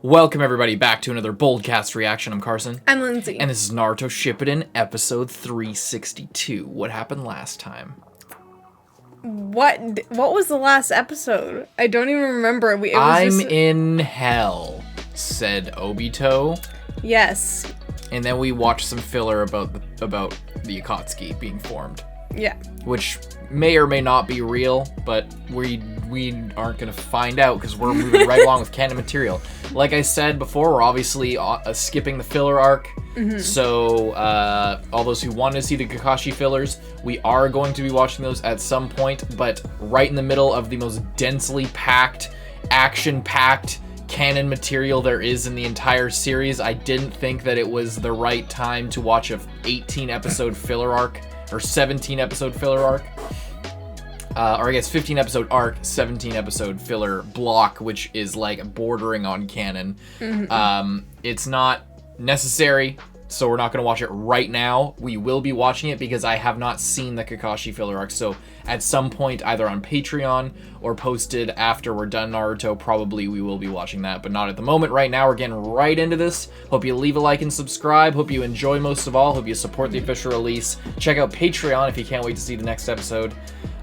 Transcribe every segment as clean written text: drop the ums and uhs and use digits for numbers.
Welcome everybody back to another Boldcast reaction. I'm Carson. I'm Lindsay. And this is Naruto Shippuden, episode 362. What happened last time? What was the last episode? I don't even remember. I'm in hell, said Obito. Yes. And then we watched some filler about the Akatsuki being formed. Yeah. Which may or may not be real, but we aren't going to find out because we're moving right along with canon material. Like I said before, we're obviously skipping the filler arc. Mm-hmm. So all those who want to see the Kakashi fillers, we are going to be watching those at some point, but right in the middle of the most densely packed, action-packed canon material there is in the entire series, I didn't think that it was the right time to watch a 18-episode filler arc, or 17-episode filler arc. Or I guess 15-episode arc, 17-episode filler block, which is like bordering on canon. Mm-hmm. It's not necessary, so we're not going to watch it right now. We will be watching it because I have not seen the Kakashi filler arc, so at some point, either on Patreon or posted after we're done Naruto, probably we will be watching that, but not at the moment. Right now, we're getting right into this. Hope you leave a like and subscribe. Hope you enjoy most of all. Hope you support the official release. Check out Patreon if you can't wait to see the next episode.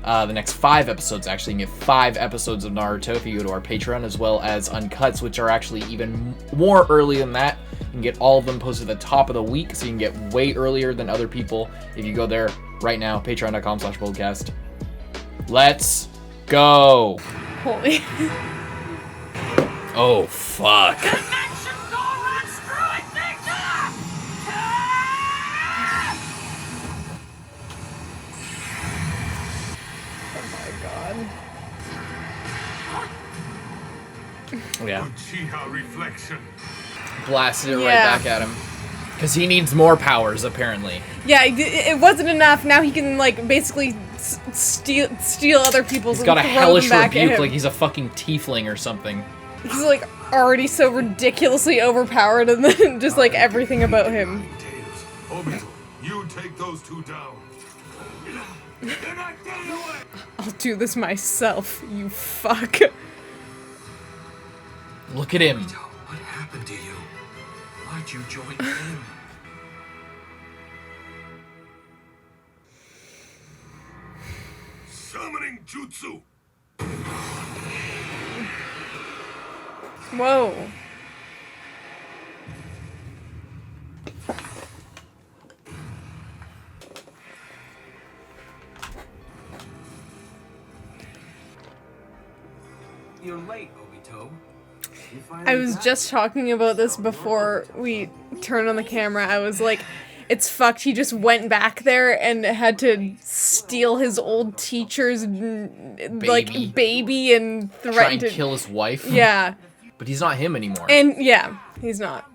The next 5 episodes, actually. You can get 5 episodes of Naruto if you go to our Patreon, as well as Uncuts, which are actually even more early than that. You can get all of them posted at the top of the week, so you can get way earlier than other people if you go there right now, patreon.com/boldcast. Let's go! Holy. Oh, fuck. Yeah. Reflection. Blasted it right back at him. Because he needs more powers, apparently. Yeah, it wasn't enough. Now he can, like, basically steal other people's He's got a and throw hellish them back at rebuke him. like he's a fucking tiefling or something. He's, like, already so ridiculously overpowered, and then just, like, everything about him. Obito, you take those two down. They're not getting away. I'll do this myself, you fuck. Look at him. Obito, what happened to you? Why'd you join him? Summoning jutsu. Whoa. You're late, Obito. I was just talking about this before we turned on the camera. I was like, it's fucked. He just went back there and had to steal his old teacher's baby and threaten Try and to kill his wife. Yeah. But he's not him anymore. And yeah, he's not.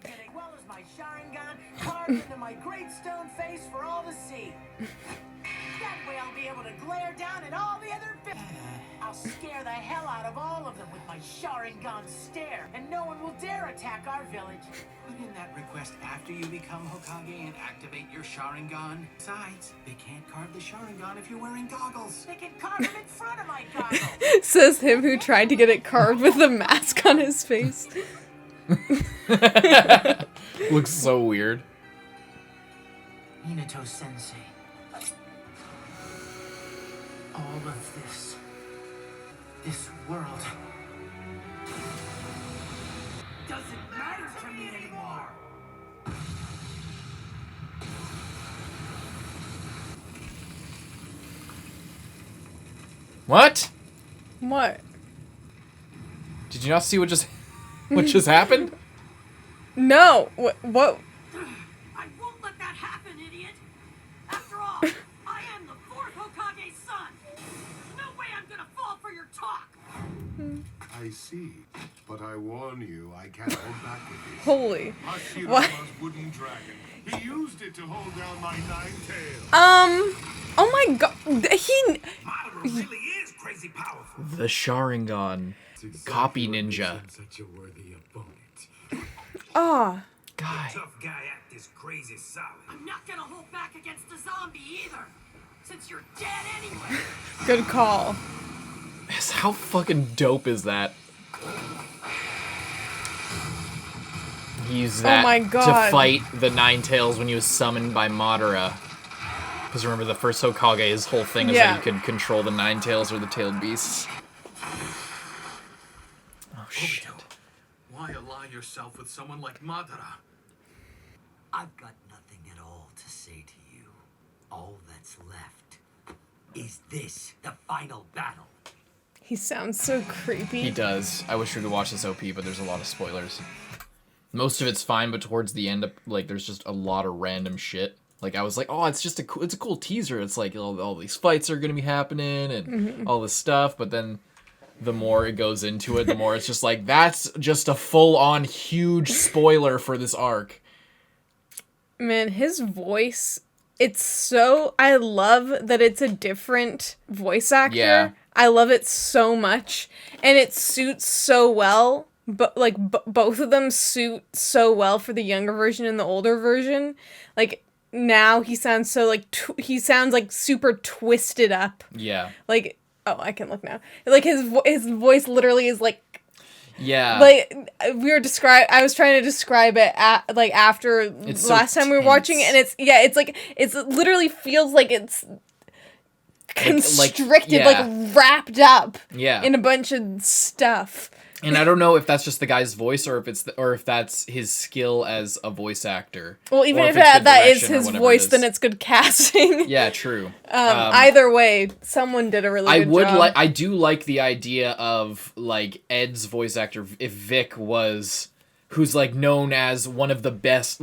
I'll scare the hell out of all of them with my Sharingan stare, and no one will dare attack our village. Put in that request after you become Hokage and activate your Sharingan. Besides, they can't carve the Sharingan if you're wearing goggles. They can carve them in front of my goggles. Says him who tried to get it carved with a mask on his face. Looks so weird. Minato Sensei. All of this world doesn't matter to me anymore. What? What? Did you not see what just happened? No. What? I won't let that happen, idiot. After all, I am the 4th Hokage's son. No way I'm gonna fall for your talk. I see, but I warn you, I can't hold back with this. Holy. Hashirama's What? wooden dragon. He used it to hold down my 9 tails. Oh my god. Madara really is crazy powerful. The Sharingan. Copy ninja. Such a worthy opponent. Ah. Guy. Tough guy act is crazy solid. I'm not gonna hold back against the zombie either, since you're dead anyway. Good call. How fucking dope is that? He used that my to God. fight the Nine Tails when he was summoned by Madara. Because remember, the first Hokage, his whole thing is that he could control the Nine Tails or the tailed beasts. Oh, shit. Obito, why ally yourself with someone like Madara? I've got nothing at all to say to you. All that's left is this, the final battle. He sounds so creepy. He does. I wish we could watch this OP, but there's a lot of spoilers. Most of it's fine, but towards the end, like, there's just a lot of random shit. Like, I was like, oh, it's just it's a cool teaser. It's like, all these fights are gonna be happening and all this stuff, but then the more it goes into it, the more it's just like, that's just a full-on huge spoiler for this arc. Man, his voice, it's so... I love that it's a different voice actor. Yeah. I love it so much. And it suits so well. But, like, both of them suit so well for the younger version and the older version. Like, now he sounds so, like... he sounds, like, super twisted up. Yeah. Like... Oh, I can look now. Like, his voice literally is, like... Yeah. Like, I was trying to describe it after It's last so time we were watching it, and it's like, it literally feels like it's constricted, like wrapped up in a bunch of stuff. And I don't know if that's just the guy's voice or if that's his skill as a voice actor. Well, even if it's good that is direction or his whatever voice, it then is. it's good casting. Yeah, true. Either way, someone did a really good job. I do like the idea of, like, Ed's voice actor, if Vic who's, like, known as one of the best,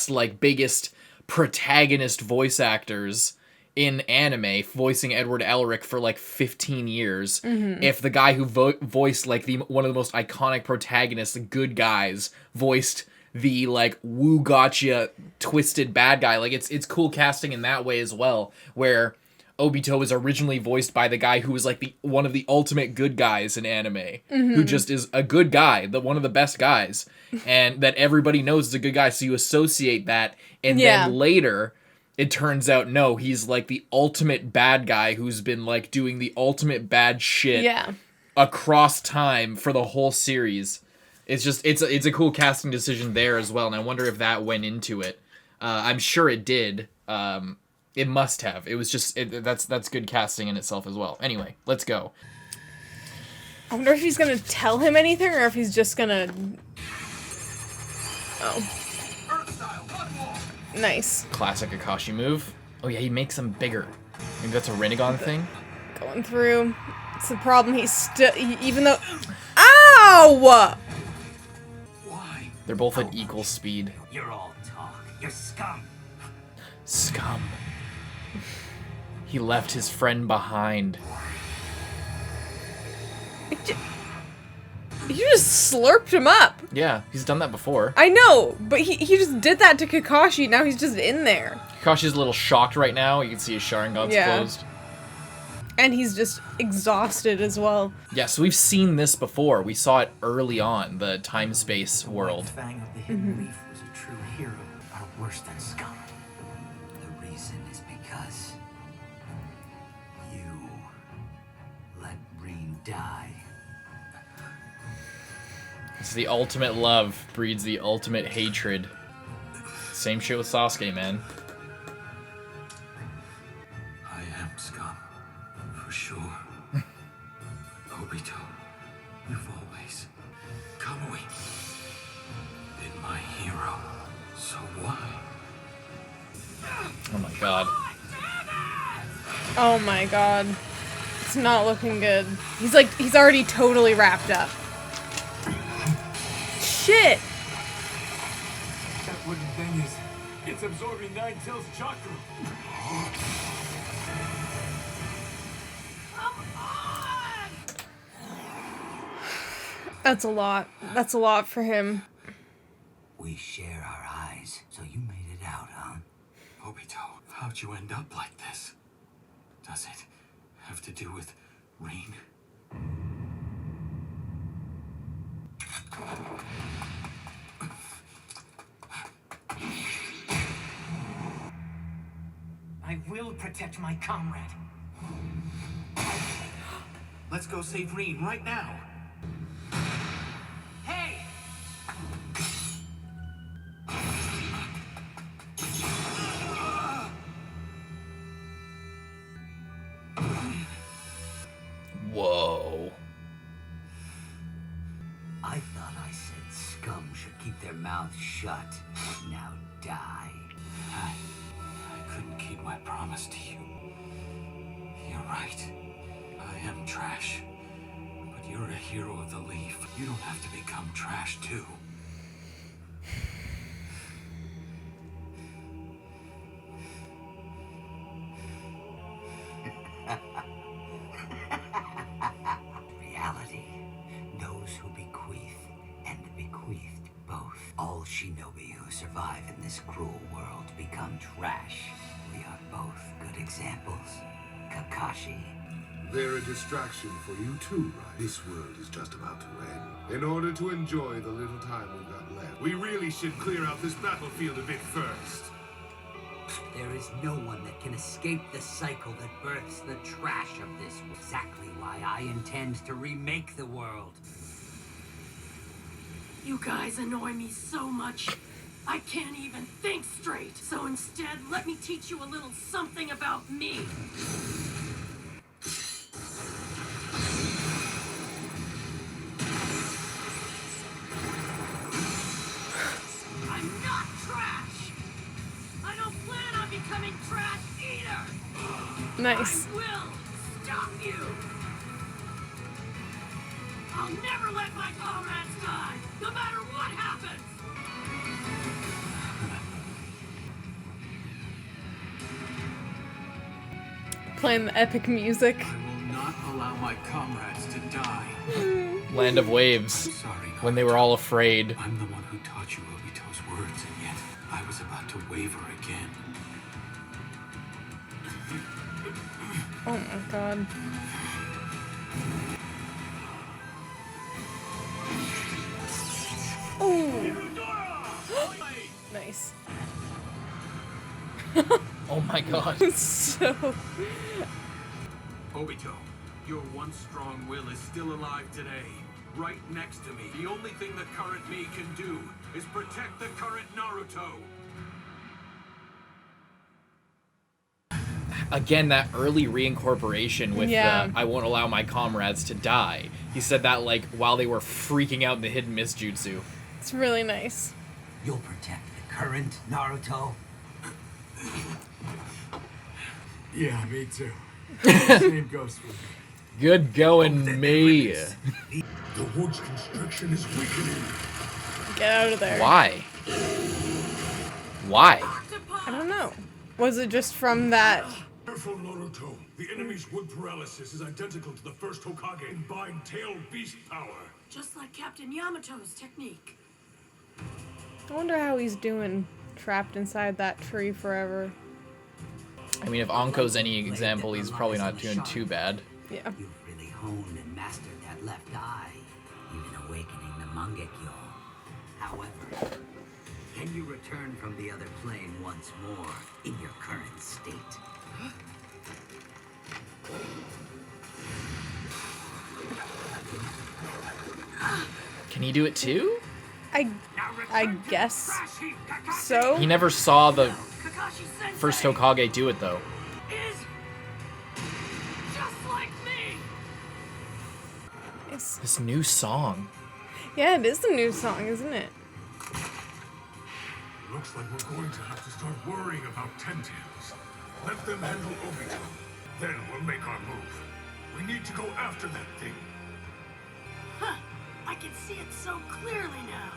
like, biggest protagonist voice actors in anime, voicing Edward Elric for like 15 years. If the guy who voiced like one of the most iconic protagonists, the good guys, voiced the like woo gotcha twisted bad guy, like it's cool casting in that way as well, where Obito was originally voiced by the guy who was like one of the ultimate good guys in anime, who just is a good guy, one of the best guys, and that everybody knows is a good guy, so you associate that, and then later it turns out, no, he's like the ultimate bad guy who's been like doing the ultimate bad shit across time for the whole series. It's just, it's a cool casting decision there as well, and I wonder if that went into it. I'm sure it did. It must have. It was just, that's good casting in itself as well. Anyway, let's go. I wonder if he's gonna tell him anything, or if he's just gonna... Oh. Nice. Classic Kakashi move. Oh yeah, he makes them bigger. Maybe that's a Rinnegan thing? Going through. It's the problem, he's still... Even though... Ow! Why? They're both at equal speed. You're all talk. You're scum. Scum. He left his friend behind. You just slurped him up. Yeah, he's done that before. I know, but he just did that to Kakashi, now he's just in there. Kakashi's a little shocked right now. You can see his Sharingan's closed. And he's just exhausted as well. Yeah, so we've seen this before. We saw it early on, the time-space world. Fang of the Hidden Reef was a true hero, are worse than scum. The reason is because you let Reen die. It's the ultimate love breeds the ultimate hatred. Same shit with Sasuke, man. I am scum, for sure. Obito, you've always Kamui been my hero. So why? Oh my god. Oh my god. It's not looking good. He's already totally wrapped up. Shit! That wooden thing it's absorbing Nine Tails' chakra. That's a lot. That's a lot for him. We share our eyes, so you made it out, huh? Obito, how'd you end up like this? Does it have to do with Reen? I will protect my comrade. Let's go save Reen right now. Hey! said scum should keep their mouths shut. Now die. I couldn't keep my promise to you. You're right. I am trash. But you're a hero of the Leaf. You don't have to become trash, too. Reality. Those who bequeath and the bequeathed both. All shinobi who survive in this cruel world become trash. We are both good examples. Kakashi. They're a distraction for you too, right? This world is just about to end. In order to enjoy the little time we've got left, we really should clear out this battlefield a bit first. There is no one that can escape the cycle that births the trash of this. Exactly why I intend to remake the world. You guys annoy me so much, I can't even think straight. So instead, let me teach you a little something about me. I'm not trash! I don't plan on becoming trash either! Nice. I will stop you! I'll never let my comrades die, no matter what happens! Playing the epic music. I will not allow my comrades to die. Land of Waves. Sorry, When they were all afraid. I'm the one who taught you Obito's words, and yet I was about to waver again. Oh my god. Ooh. Nice. Oh my god. So. Obito, your once strong will is still alive today. Right next to me. The only thing the current me can do is protect the current Naruto. Again, that early reincorporation with Yeah. I won't allow my comrades to die. He said that like while they were freaking out in the hidden mist jutsu. It's really nice. You'll protect the current Naruto. Yeah, me too. Same goes for me. Good going, me. The wood's constriction is weakening. Get out of there. Why? Why? I don't know. Was it just from that? Careful, Naruto. The enemy's wood paralysis is identical to the first Hokage combined tailed beast power. Just like Captain Yamato's technique. I wonder how he's doing trapped inside that tree forever. I mean, if Anko's any example, he's probably not doing too bad. Yeah. You've really honed and mastered that left eye, even awakening the Mangekyo. However, can you return from the other plane once more in your current state? Can he do it too? I guess so. He never saw the Kakashi-sensei first Hokage do it though. is just like me. It's, This new song. yeah, it is the new song, isn't it? Looks like we're going to have to start worrying about Ten Tails. Let them handle Obito. Then we'll make our move. We need to go after that thing. Huh. I can see it so clearly now.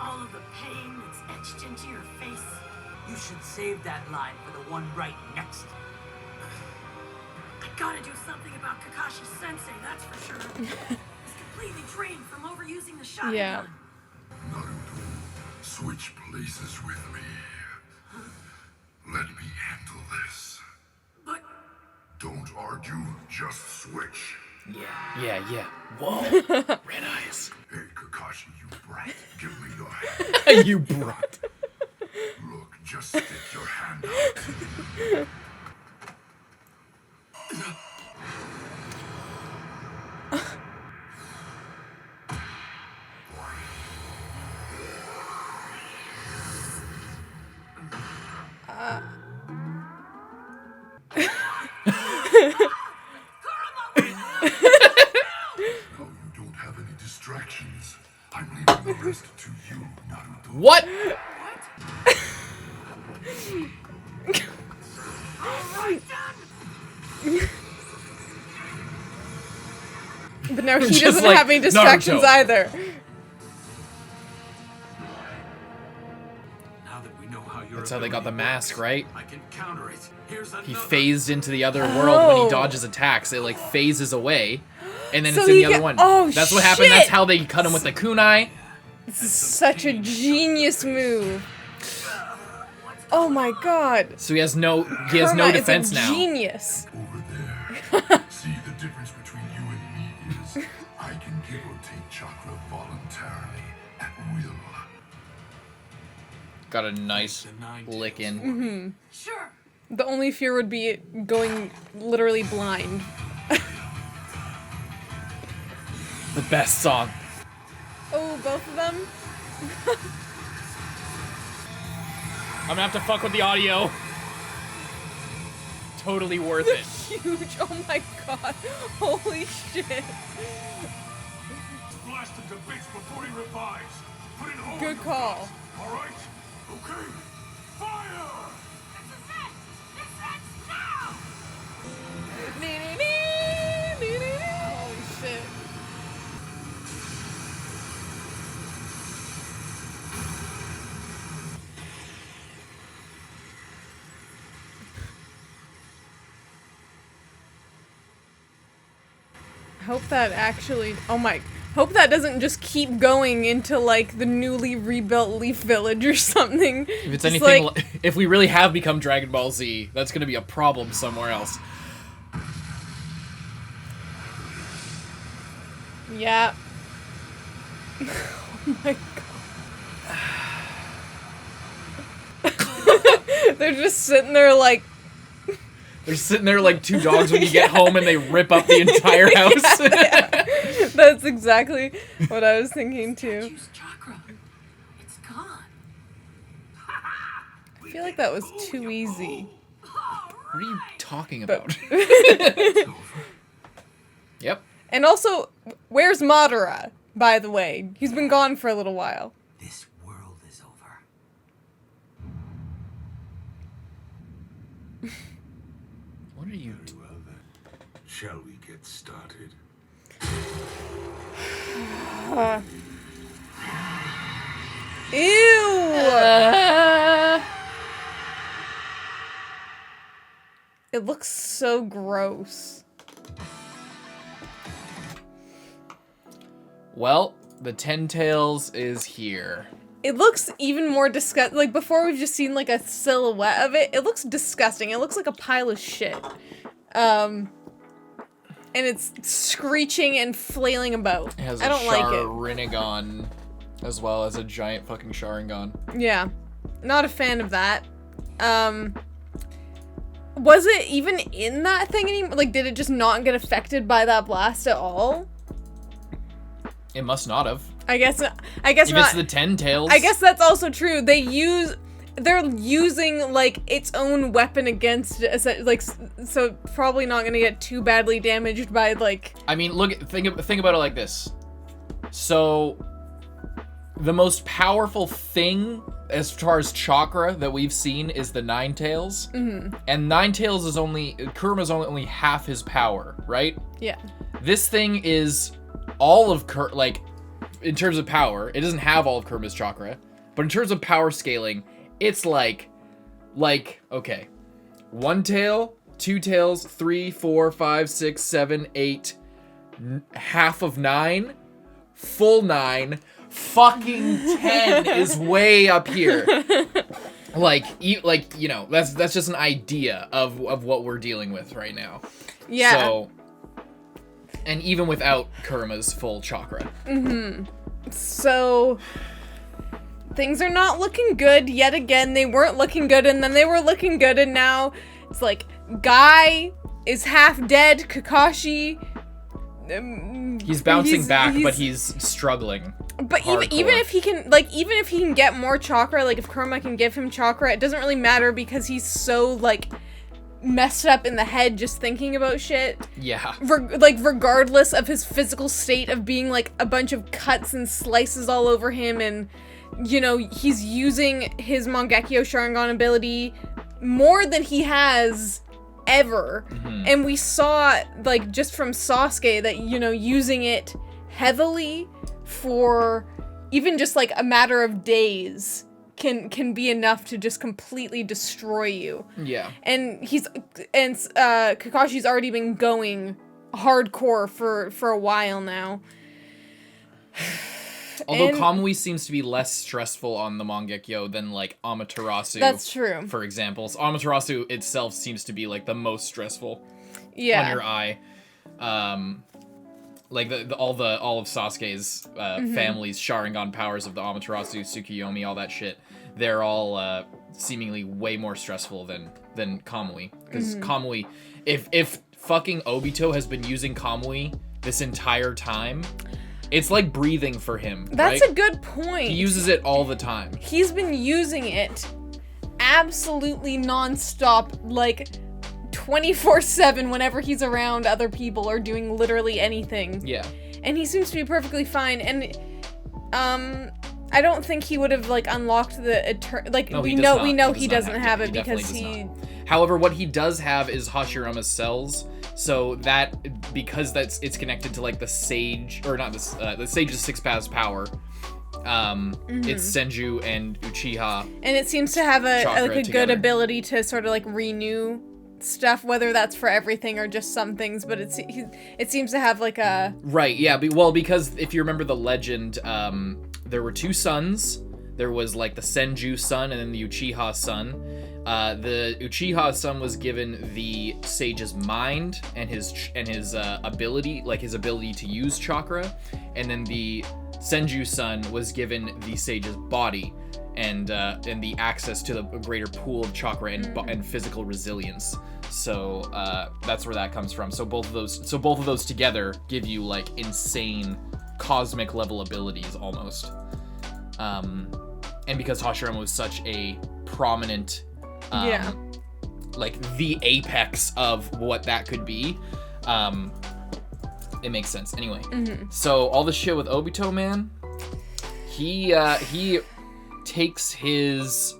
All of the pain that's etched into your face. You should save that line for the one right next. I gotta do something about Kakashi Sensei, that's for sure. He's completely drained from overusing the Sharingan. Yeah. Naruto, switch places with me. Let me handle this. But Don't argue, just switch. Yeah. Whoa. Red eyes. Hey, Kakashi, you brat. Give me your hand. You brat. Look, just stick your hand out. But now he Just doesn't like have any distractions Naruto. either. Now that we know how your That's how they got the ability mask, works, right? I can counter it. Here's He another. phased into the other world when Oh. he dodges attacks. It like phases away, and then So it's in he the other get- one. oh, That's what happened. shit! That's how they cut him with the kunai. This is such a genius move. Oh my god. So he has no Kurama is defense a now. genius. Over there. See, the difference between you and me is I can give or take chakra voluntarily at will. Got a nice lick in. Sure. The only fear would be going literally blind. The best song. Oh, both of them? I'm gonna have to fuck with the audio. Totally worth it. Huge. Oh my god. Holy shit. Blast him to bits before he revives. Put it home. Good call. All right? Okay. Fire! Holy shit. Hope that actually. Oh my. Hope that doesn't just keep going into like the newly rebuilt Leaf Village or something. If it's Just anything, like- if we really have become Dragon Ball Z, that's gonna be a problem somewhere else. Yeah. Oh my god. They're just sitting there like. They're sitting there like two dogs when you get home and they rip up the entire house. That's exactly what I was thinking too. Use chakra. It's gone. I feel like that was too easy. What are you talking But- about? Yep. And also, where's Madara, by the way? He's been gone for a little while. This world is over. What are you? Very well then. Shall we get started? Ew! It looks so gross. Well, the Ten Tails is here. It looks even more disgusting. Like, before we've just seen, like, a silhouette of it. It looks disgusting. It looks like a pile of shit. And it's screeching and flailing about. It has I a don't like it. Sharingan as well as a giant fucking Sharingan. Yeah. Not a fan of that. Was it even in that thing anymore? Like, did it just not get affected by that blast at all? It must not have. I guess If not. it's the Ten Tails. I guess that's also true. They're using like its own weapon against it, like, so probably not gonna get too badly damaged by like. I mean, think about it like this. So, the most powerful thing as far as chakra that we've seen is the Nine Tails, and Nine Tails is Kurama's only half his power, right? Yeah. This thing is all of in terms of power, it doesn't have all of Kurama's chakra, but in terms of power scaling, it's like, okay, 1 tail, 2 tails, 3, 4, 5, 6, 7, 8, half of 9, full 9, fucking 10 is way up here. You know, that's just an idea of what we're dealing with right now. Yeah. So, and even without Kurama's full chakra. So things are not looking good yet again. They weren't looking good, and then they were looking good, and now it's like Guy is half dead. Kakashi. He's bouncing back, but he's struggling. But even hardcore. if he can get more chakra, like if Kurama can give him chakra, it doesn't really matter because he's so like messed up in the head just thinking about shit. Yeah. Regardless of his physical state of being like a bunch of cuts and slices all over him, and you know, he's using his Mangekyo Sharingan ability more than he has ever. And we saw, like, just from Sasuke that, you know, using it heavily for even just, like, a matter of days can be enough to just completely destroy you. Yeah. And Kakashi's already been going hardcore for a while now. Although Kamui seems to be less stressful on the Mangekyo than, like, Amaterasu. That's true. For example. So Amaterasu itself seems to be, like, the most stressful on your eye. Like, all of Sasuke's family's Sharingan powers of the Amaterasu, Tsukuyomi, all that shit, they're all seemingly way more stressful than Kamui. Because Kamui, if fucking Obito has been using Kamui this entire time... It's like breathing for him, That's right? a good point. He uses it all the time. He's been using it absolutely nonstop, like 24/7 whenever he's around other people or doing literally anything. Yeah. And he seems to be perfectly fine. And I don't think he would have like unlocked the we know he doesn't have it because he. However, what he does have is Hashirama's cells. So that, because it's connected to like the sage, or not the sage's 6 paths power. It's Senju and Uchiha. And it seems to have a good ability to sort of like renew stuff, whether that's for everything or just some things. But it seems to have like a right. Yeah. Because if you remember the legend, there were 2 sons. There was like the Senju son and then the Uchiha son. The Uchiha son was given the sage's mind and his ability, like his ability to use chakra, and then the Senju son was given the sage's body and the access to the greater pool of chakra and physical resilience. So that's where that comes from. So both of those together give you like insane cosmic level abilities almost. And because Hashirama was such a prominent, like the apex of what that could be, it makes sense. Anyway, so all the shit with Obito, man, he takes his,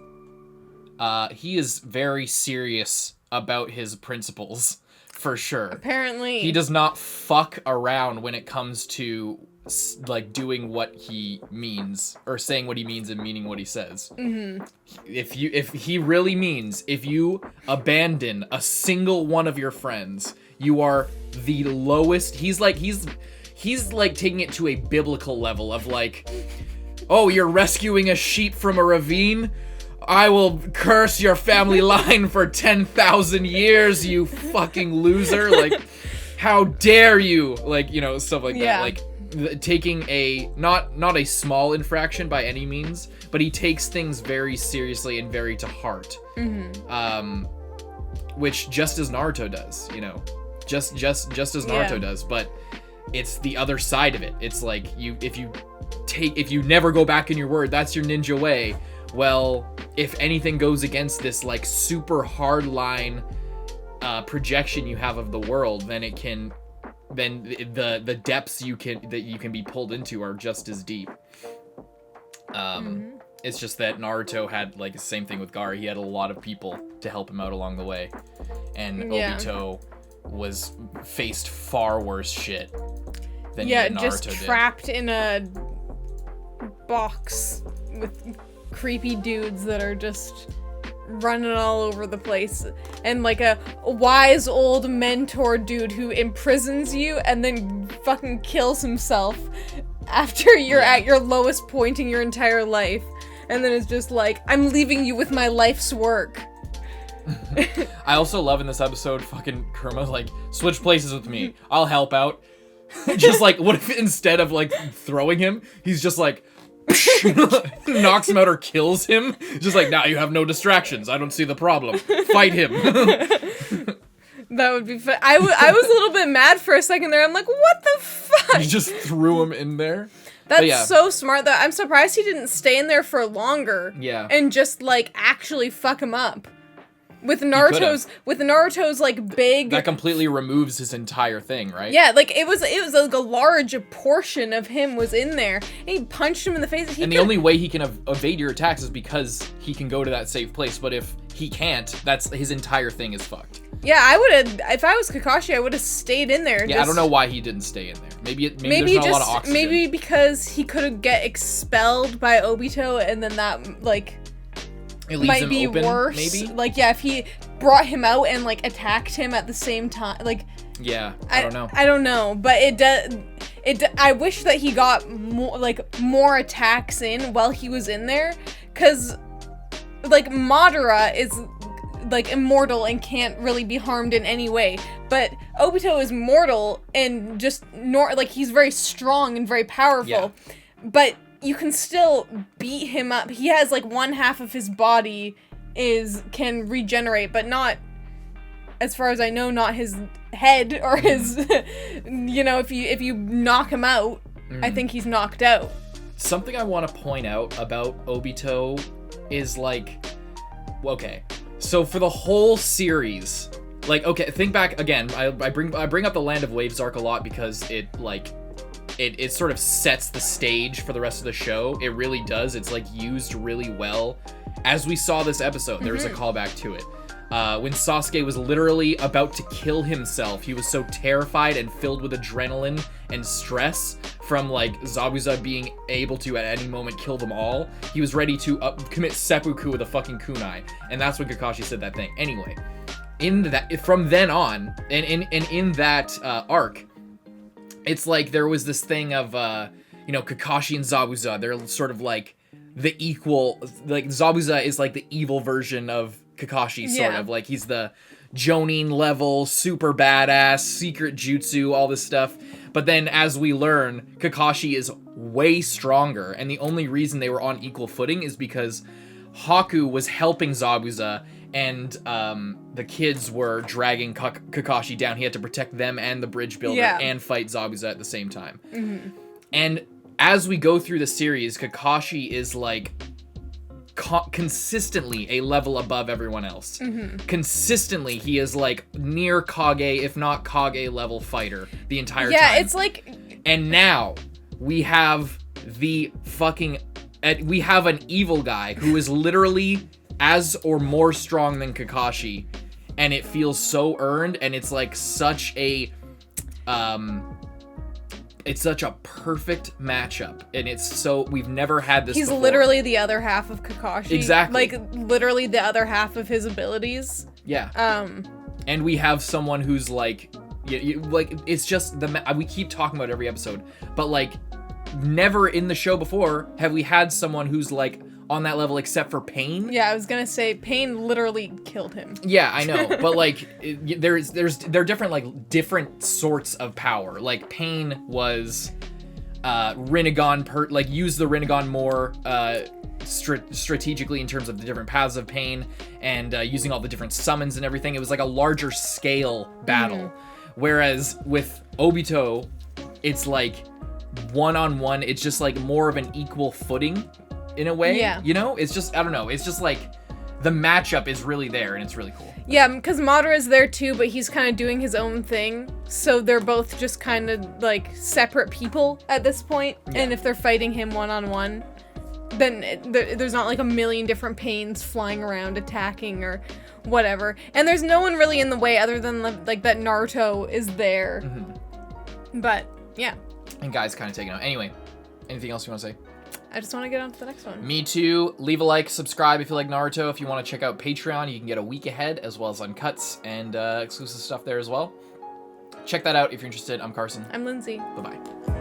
he is very serious about his principles, for sure. Apparently. He does not fuck around when it comes to like doing what he means or saying what he means and meaning what he says. If he really means, if you abandon a single one of your friends, you are the lowest. He's like taking it to a biblical level of like, oh, you're rescuing a sheep from a ravine? I will curse your family line for 10,000 years, you fucking loser. Like, how dare you? Like, you know, stuff like that. Like, taking a not a small infraction by any means, but he takes things very seriously and very to heart. Which just as Naruto does, you know, just as Naruto does, but it's the other side of it. It's like if you never go back in your word, that's your ninja way. Well, if anything goes against this like super hard line projection you have of the world, then the depths that you can be pulled into are just as deep. It's just that Naruto had like the same thing with Gaara. He had a lot of people to help him out along the way, and Obito was faced far worse shit than Naruto just did. Trapped in a box with creepy dudes that are just running all over the place, and like a wise old mentor dude who imprisons you and then fucking kills himself after you're at your lowest point in your entire life, and then it's just like, I'm leaving you with my life's work. I also love in this episode fucking Kurma like, switch places with me, I'll help out. Just like, what if instead of like throwing him, he's just like knocks him out or kills him? Just like, now you have no distractions, I don't see the problem, fight him. That would be fun. I was a little bit mad for a second there. I'm like, what the fuck? You just threw him in there. That's so smart though. I'm surprised he didn't stay in there for longer. Yeah. And just like actually fuck him up. With Naruto's like big, that completely removes his entire thing, right? Yeah, like it was like a large portion of him was in there, and he punched him in the face. And the only way he can evade your attacks is because he can go to that safe place. But if he can't, that's his entire thing is fucked. Yeah, I would have. If I was Kakashi, I would have stayed in there. Yeah, I don't know why he didn't stay in there. Maybe there's not a lot of oxygen. Maybe because he could get expelled by Obito, and then that like it leaves might him be open, worse. maybe? Like, yeah, if he brought him out and like attacked him at the same time, like. Yeah, I don't know. I don't know, but it does. I wish that he got more attacks in while he was in there, cause like Madara is like immortal and can't really be harmed in any way, but Obito is mortal and just like he's very strong and very powerful, Yeah. but you can still beat him up. He has like one half of his body can regenerate, but not, as far as I know, not his head or his, if you knock him out, I think he's knocked out. Something I want to point out about Obito is like, okay, so for the whole series, like, okay, think back again. I bring up the Land of Waves arc a lot because it sort of sets the stage for the rest of the show. It really does. It's like used really well. As we saw this episode, there was a callback to it. When Sasuke was literally about to kill himself, he was so terrified and filled with adrenaline and stress from like Zabuza being able to at any moment kill them all. He was ready to commit seppuku with a fucking kunai, and that's when Kakashi said that thing. Anyway, from then on, and in that arc, it's like there was this thing of Kakashi and Zabuza. They're sort of like the equal. Like Zabuza is like the evil version of Kakashi, sort of like he's the Jonin level, super badass, secret jutsu, all this stuff. But then as we learn, Kakashi is way stronger, and the only reason they were on equal footing is because Haku was helping Zabuza, and the kids were dragging Kakashi down. He had to protect them and the bridge builder and fight Zabuza at the same time. Mm-hmm. And as we go through the series, Kakashi is like consistently a level above everyone else. Mm-hmm. Consistently, he is like near Kage, if not Kage level fighter the entire time. Yeah, it's like... And now we have we have an evil guy who is literally as or more strong than Kakashi, and it feels so earned, and it's like such a it's such a perfect matchup, and we've never had this before. Literally the other half of Kakashi. Exactly. Like, literally the other half of his abilities. Yeah. And we have someone who's like, it's just we keep talking about it every episode, but like, never in the show before have we had someone who's like on that level except for Pain. Yeah, I was gonna say Pain literally killed him. Yeah, I know, but like there are different sorts of power. Like Pain was Rinnegan use the Rinnegan more strategically in terms of the different paths of Pain and using all the different summons and everything. It was like a larger scale battle. Whereas with Obito, it's like one-on-one, it's just like more of an equal footing in a way. Yeah. It's just, I don't know, it's just like the matchup is really there, and it's really cool. Yeah, because Madara is there too, but he's kind of doing his own thing. So they're both just kind of like separate people at this point. Yeah. And if they're fighting him one-on-one, then there's not like a million different Pains flying around attacking or whatever. And there's no one really in the way other than like that Naruto is there. Mm-hmm. But yeah. And Guy's kind of taken out. Anyway, anything else you want to say? I just want to get on to the next one. Me too. Leave a like, subscribe if you like Naruto. If you want to check out Patreon, you can get a week ahead, as well as uncuts and exclusive stuff there as well. Check that out if you're interested. I'm Carson. I'm Lindsay. Bye-bye.